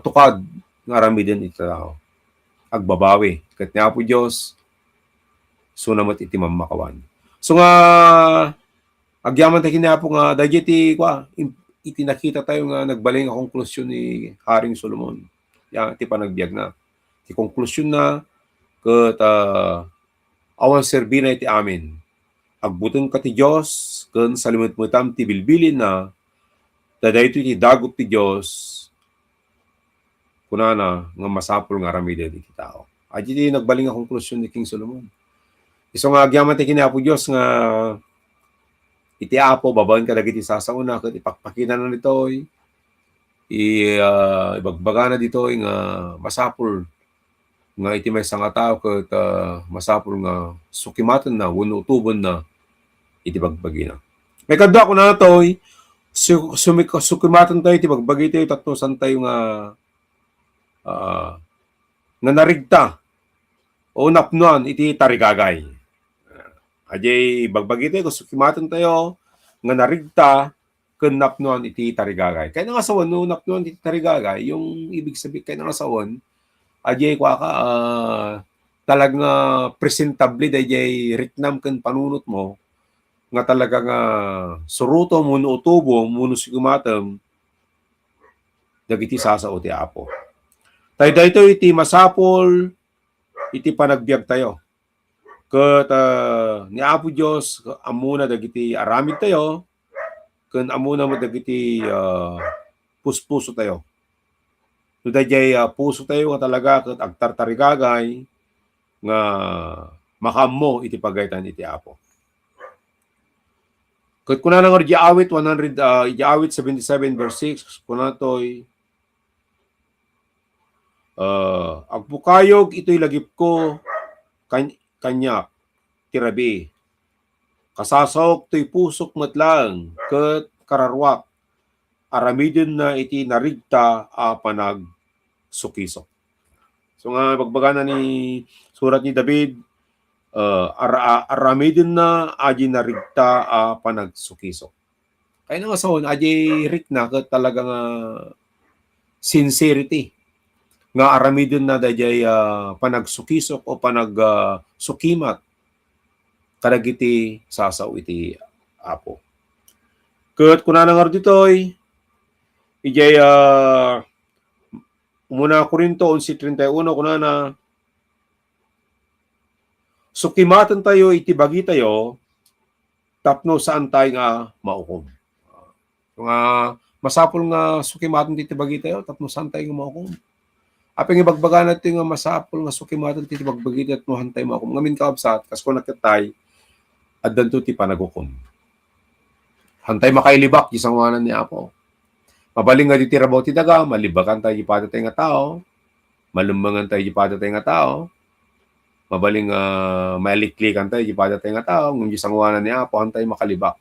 tukad nga aramiden iti tao. Agbabawi. Ket ni Apo Dios sunamat iti mamakawan. So nga agyaman tayo kini Apo nga dagiti iti nakita tayo nga nagbalay nga konklusyon ni Haring Solomon. Yan ti panagbiag na. Ti konklusyon na ket awan serbina iti amin. Agbuteng ka ti Dios ken salimutmutam ti bilbilin na dayto iti dagot ti Dios kunana nga masapul nga aramiden iti tao. Aditi nagbalin nga konklusyon ni King Solomon. Isu nga agyaman ti kini Apo Dios nga iti Apo babaen ka dagiti sasauna ket ipakpakita na nitoy ibagbaga na ditoy nga masapul nga iti maysa nga tao ket masapul nga sukimaten na wenno utubon na iti bagbagi na. May kadwa ko na toy sukimaten tayo iti bagbagi tayo tatnosan tayo nga narigta o napnuan iti tarigagay. Ajay bagbagi tayo sukimaten tayo nga narigta ken napnuan iti tarigagay. Kaya nga sawan no napnuan iti tarigagay yung ibig sabihin kaya nga sawan ajay kwa ka talagang presentable dayjay riknam ken panunot mo nga talaga nga suruto muno utubo muno sigumatem dagiti sasao ti Apo. Tayo dayto iti masapol iti panagbiag tayo. Ket ni Apo Dios amuna dagiti aramid tayo ken amuna mo dagiti puspuso tayo. No dayjay puso tayo nga talaga ket agtartarigagay nga makammo iti pagaytan iti Apo. Ket kuna nga di awit 77 verse 6 kuna toy agpukayog ito'y lagip ko kanya tirabi. Kasasawok to'y pusok matlang ket kararwak aramidin na iti narigta a panag sukisok. So nga bagbaga na ni surat ni David aramidin na aji narigta a panag sukisok. Kaya nga saon aji rik na ket talagang sincerity nga aramidin na dayjay panag sukisok o panag sukimat kadagiti sasaw iti Apo. Ket kunana nga ditoy ijay umuna Korinto 11:31 kunana sukimaten tayo iti bagi tayo tapno saan tayo nga maukom. Nga masapul nga sukimaten iti bagi tayo tapno saan tayo nga maukom. Apeng ibagbaga natin nga masapul nga sukimaten iti bagbagi tayo tapno hantay maukom. Ngamin kaabsat kas kun nakitay addan to ti panagukom. Hantay makailibak di sangwanan ni Apo. Mabaling nga diti rabaw ti daga, malibakan tayo di pata tayo nga tao, malumbangan tayo di pata tayo nga tao, mabaling maliklikan tayo di pata tayo nga tao, ngun di sangwanan ni Apo, hantay makalibak.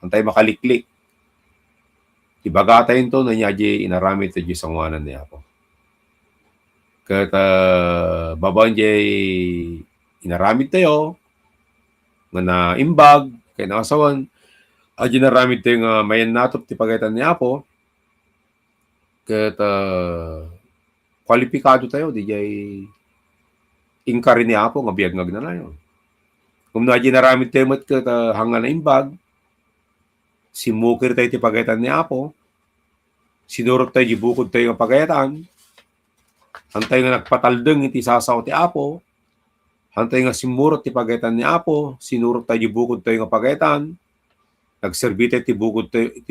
Hantay makaliklik. Ibaga tayo ito na niya di inaramid tayo di sangwanan ni Apo. Kat babaan di inaramid tayo, nga naimbag, kaya nakasawan, aji naramid tayo nga mayan natop ti pagaytan ni Apo. Ket kwalipikado tayo di jay ingkari ni Apo nga biag ngag na yun. Kung aji naramid tayo met ket hanga na imbag, simukir tayo ti pagaytan ni Apo, sinurot tayo bukod tayo nga pagayatan, hantay nga nagpataldeng iti sasaw ti Apo, hantay nga simurot ti pagaytan ni Apo, sinurot tayo bukod tayo nga pagayatan, nagserbi tayo ti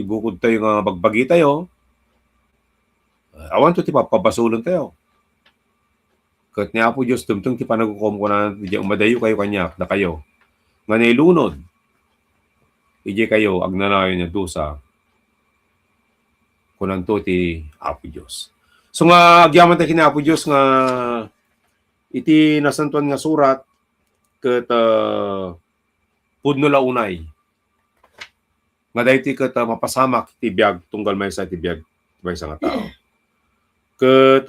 bukod tayo nga bagbagi tayo, awan to ti papabasulon tayo. Ket ni Apo Dios tumtong ti panagukom ko na di umadayo kayo kanya na kayo. Nga nailunod, ije kayo agnanayon niya dusa kunan to ti Apo Dios. So nga agyaman tayo kini Apo Dios nga iti nasantuan nga surat ket pudno launay. Nga dayti ket mapasamak iti biag tunggal maysa iti biag maysa nga tao. Ket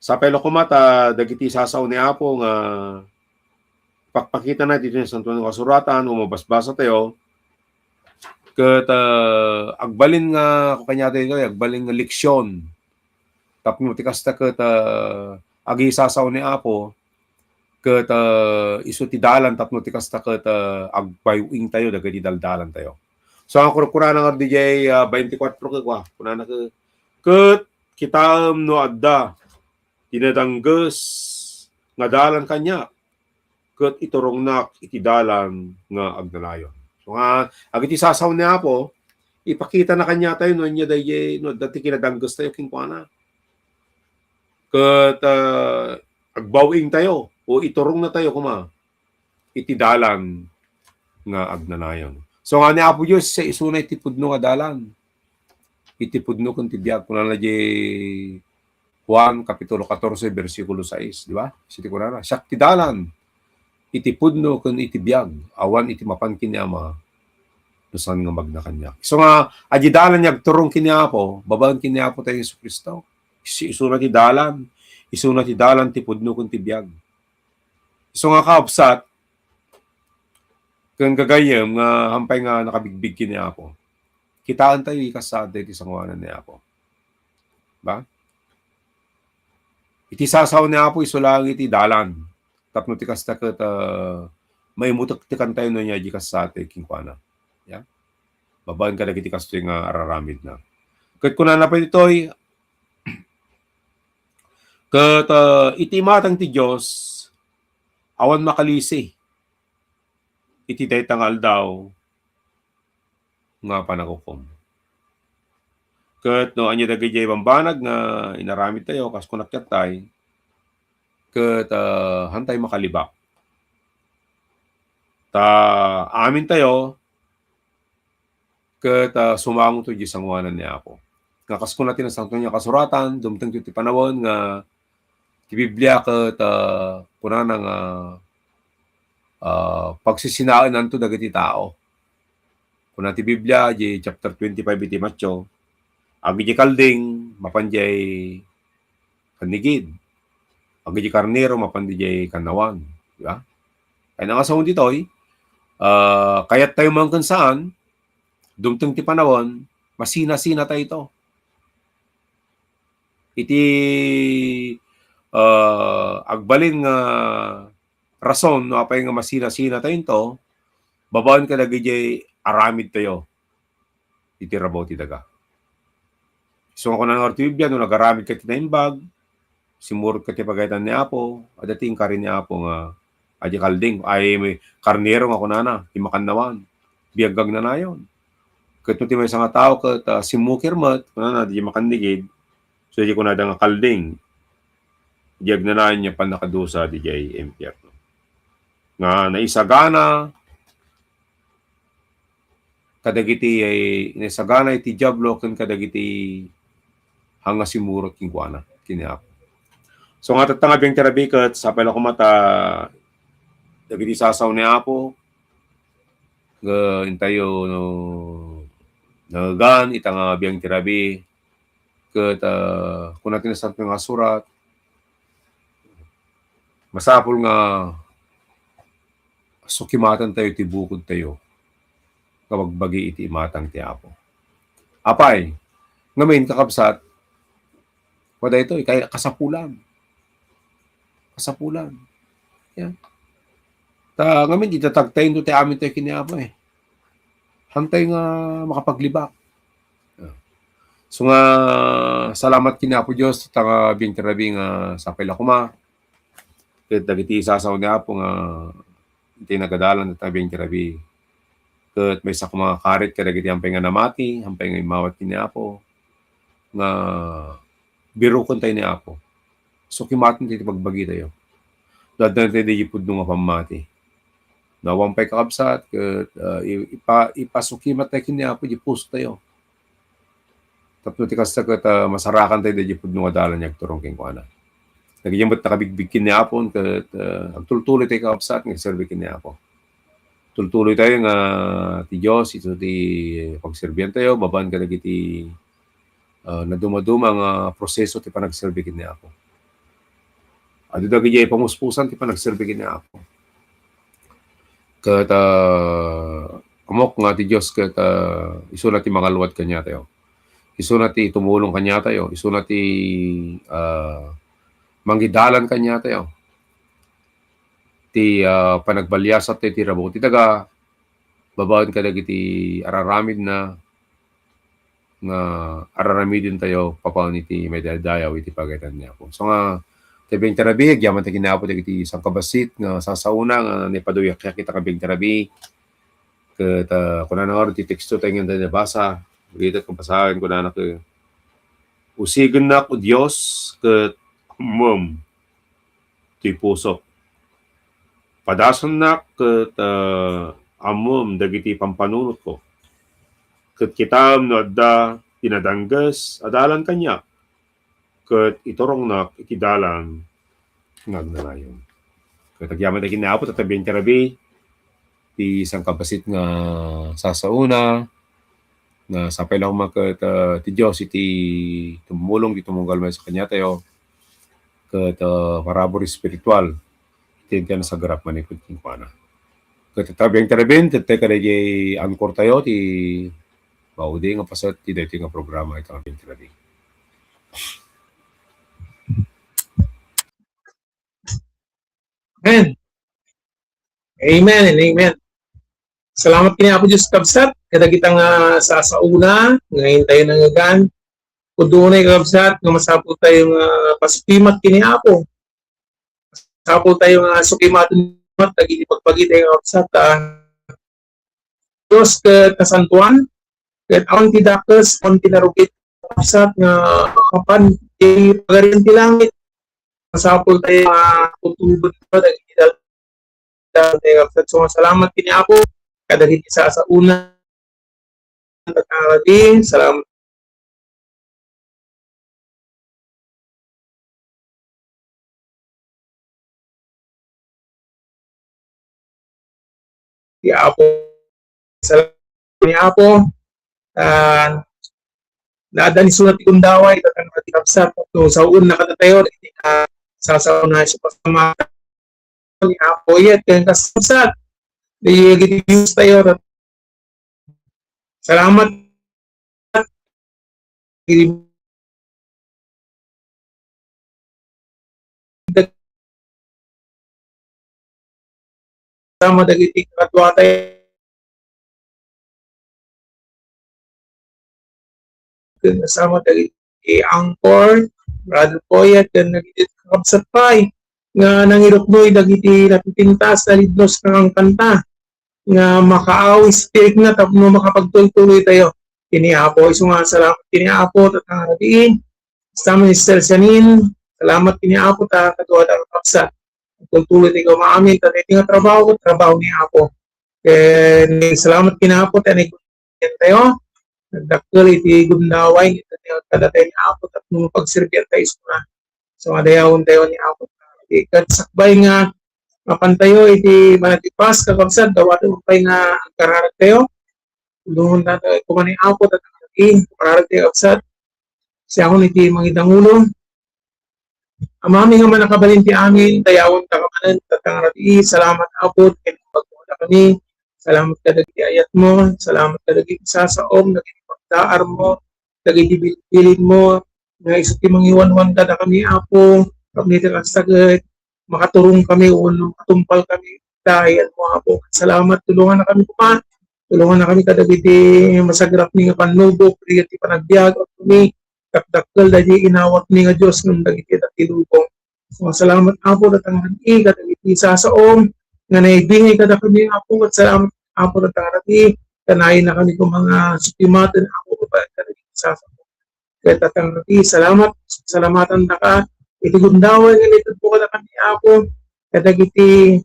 sapay kumata dagiti sasaw ni Apo nga pakpakita na dito sa santuan nga kasuratan umabasbasa tayo ket agbalin nga kanya tayo agbalin nga leksyon tapno ti kasta ket agi sasaw ni Apo ket isu ti dalan tapno ti kasta ket agbayuing tayo dagiti daldalan tayo. So ang kurukura nga DJ 24 ka kwa kunana ket kita no adda dinadangges nga dalan kanya ket iturong nak iti dalan nga agnanayon. So nga agiti sasaw niya po ipakita na kanya tayo no nya dayay no dati kinadangges tayo king kuana. Ket agbawing tayo o iturong na tayo kuma iti dalan nga agnanayon. So nga ni Apo Dios sa isunay ti pudno nga dalan. Iti pudno kun ti biag kunana di Juan kapitulo 14 bersikulo 6, di ba? Siti kunana, siak ti dalan. Iti pudno kun iti biag awan iti mapan kini Ama nusan nga magna kanya. So nga adi dalan niya turong kini Apo, babaan kini Apo tayo Jesucristo. Isuna ti dalan, isuna ti dalan ti pudno kun ti biag. So nga kaupsat kung gagayem nga hampay nga nakabigbig kini Apo. Kitaan tayo ikasad iti sangwanan ni Apo. Ba? Iti sasaw ni Apo isulang iti dalan. Tapno ti kasta ket maimutek ti kantayo no niya di kasate king kuana. Ya. Babaan ka dagiti kasto nga araramid na. Ket kunana pa ditoy ket iti matang ti Dios awan makalisi. Iti daytang aldaw nga panakukom. Ket no anya dagiti bambanag nga inaramid tayo kas kunakyat tay ket hantay makalibak. Ta amin tayo ket sumango to di sangwanan ni Apo. Nga kas kun natin ang niya kasuratan dumteng ti panawon nga ti Biblia ket kunana nga pagsisinaan nanto dagiti tao. Kuna ti Biblia di chapter 25 iti Mateo, agi di kalding mapanjay kanigid. Agi di karnero mapanjay kanawan, di ba? Kaya nga sa ditoy, kayat tayo man kung saan, dumteng ti panawon, masina-sina tayo ito. Iti agbalin nga rason no apay nga masina-sina tayo ito, babaan ka nagijay aramid tayo. Iti rabaw ti daga. So ako na nga Biblia, no nagaramid ka tinaimbag, simurot ka ti pagaytan ni Apo, adating ka rin ni Apo nga adi kalding, ay may karnero nga kunana, imakannawan, biagag na na yun. Kat ti may nga tao kat simukir mat, kunana, di makandigid, so di ko na nga kalding, diag na na niya pa nakadusa di jay impyerno. Nga naisagana kadagiti ay naisagana iti diablo ken kadagiti hanga simurot king kuana kiniap. So nga tatanga biyang terabikat sa pala kumata dagiti sasaw ni Apo nga intayo no nagagan itanga biyang terabi ket kun natin sa nga surat masapul nga sukimatan tayo ti bukod tayo kapag bagi iti matang ti Apo. Apay, ngamin kakabsat, wada ito, kaya kasapulan. Kasapulan. Yan. Ta ngamin, itatagtayin to ti amin tayo kini Apo eh. Hantay nga makapaglibak. So nga, salamat kini Apo Diyos, ita nga bintirabi nga sa pilakuma. Kaya dagiti isasaw ni Apo nga iti nagadalan at tabing tirabi. Ket may sa mga karit kadagiti hampay nga namati, hampay nga imawat ni Apo nga birukon tayo ni Apo. So kimaton tayo pagbagi tayo. Dadan tayo di pudno nga pamati. Nawampay kakabsat ket ipasukimat tayo kini Apo di puso tayo. Tapno ti kasta ket masarakan tayo di pudno nga dalan yak turong king kuana. Nagyambot nakabigbig kini Apo ket agtultuloy tayo kakabsat nga serbi kini Apo. tultuloy tayo nga ti Diyos, ito ti pagserbihan tayo, babaan ka iti na dumaduma nga proseso ti panagserbi kini ako. Ado dagiti pamuspusan ti panagserbi kini ako. Kat amok nga ti Diyos kat iso na ti mangaluwat kanya tayo. Iso na ti tumulong kanya tayo. Iso na ti manggidalan kanya tayo. Ti panagbalyasat ti rabo. Ti taga babaan ka dagiti araramid na nga araramidin tayo papaon iti medaldayaw iti pagaitan niya po. So nga tibing terabi, yaman ta kinapo dagiti isang kabasit nga sasauna nga nipaduyak kita kabing terabi. Ket kuna na ti teksto tayo nga nabasa, gitat kung pasahan ko na usigen na ko Dios ket ti puso. Padason na ket dagiti pampanunot ko. Ket kitam no adda tinadangges adalan kanya. Ket iturong na ikidalan nagnanayon. Ket agyaman ta kinaapot at tabing terabi ti isang kabasit nga sasauna nga sapay lang maket ti Dios iti tumulong di tumunggal may sa kanya tayo ket parabor spiritual iti kan sa garap manikot king pana. Ket tabing terabi tete kadagiti angkor tayo ti baudi nga pasat ti daytoy nga programa ito tabing terabi. Amen. Amen and amen. Salamat kini Apo Diyos kabsat. Kada kita nga sasauna, ngayon tayo nangagan. Kung doon ay kabsat, nga masapol tayo nga pasukimat kini Apo. Masapol tayo nga sukimat naging pagpagit tayo kabsat. Diyos kasantuan, ket awan ti dakes, awan ti narugit kabsat nga kapan ti pagarin ti langit. Masapol tayo tutubod pa dagiti daldaw. So salamat kini Apo kadagiti sa una tataradi. Salamat ti Apo. Salamat kini Apo. Naada ni sunat ikundaway tatang katikapsat to sa una katatayo iti sasauna sa pasama ni Apo yet kaya kasapsat di giti tayo. Salamat sama dagiti katwa tayo sama dagiti angkor brother Poyet ken nagiti kabsat pay nga nangiruknoy dagiti napipintas na lidnos kang kanta nga makaawi spirit na tapno makapagtuloy tayo kini Apo. Isu nga salamat kini Apo tatang diin sama ni Sister Janin. Salamat kini Apo ta kadua ta kabsat tuloy tayo maamin ta nga trabaho ni Apo. Ken salamat kini Apo ta ni tayo nagdakkel iti gundaway kada tayo ni Apo tapno pagserbihan tayo sa so adayawon tayo ni Apo. Kat sakbay nga mapantayo iti manatipas kakabsat dawato pay nga kararag tayo doon na tayo kumani Apo tatangin kararag tayo kabsat siya akong iti mangidangulo amami nga manakabalin ti amin dayawon takamanan tatangin salamat Apo ken pagmula kami salamat kadagiti ayat mo salamat kadagiti sasaom naging pagdaar mo dagiti bilin mo nga isu ti mangiwan-wan kada kami Apo kami nito saged makaturong kami uno matumpal kami dahil mo Apo salamat tulungan na kami kuma tulungan na kami kadagiti masagrap ni nga panubok dagiti panagbiag at kami dakdakkel dagiti inawat ni nga Dios ngem dagiti tilubong so salamat Apo datang kadagiti sasaom nga naibingay kada kami Apo at salamat Apo datang kanayon na kami kung mga sukimaten Apo kadagiti sasaom kaya datang salamat salamatan na ka iti gundaway nga nito po kada kami Apo kadagiti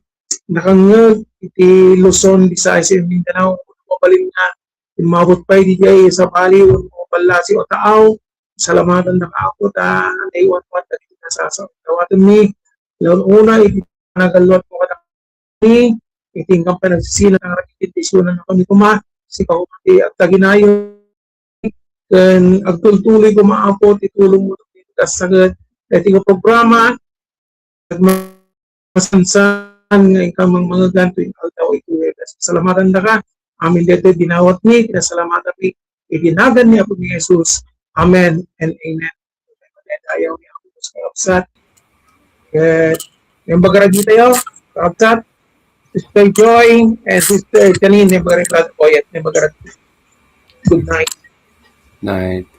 nakangeg iti Luzon, Visayas, Mindanao mabalin nga umabot pa di jay sa bali o palasi o taaw salamatan na Apo ta naiwan-wan dagiti nasasaw dawatan ni laon una iti nagalot mo kada kami itingkang pa nagsisila ng rekitisyonan na kami kuma, si Kahumati at Taginayo, kan agtultuloy ko maapot, itulong mo dito kasagad, at ito programa, at masansan ng ikamang mga ganto yung altaw ito. Salamatan na ka, amin dito dinawat ni, kinasalamatan ni, idinagan niya po ni Jesus. Amen and amen. Ayaw niya ako sa kapsat. Yung bagaragi tayo, kapsat, Sister Joy and Sister Janine, yung bagaragi ko yan, yung bagaragi. Good night. Night.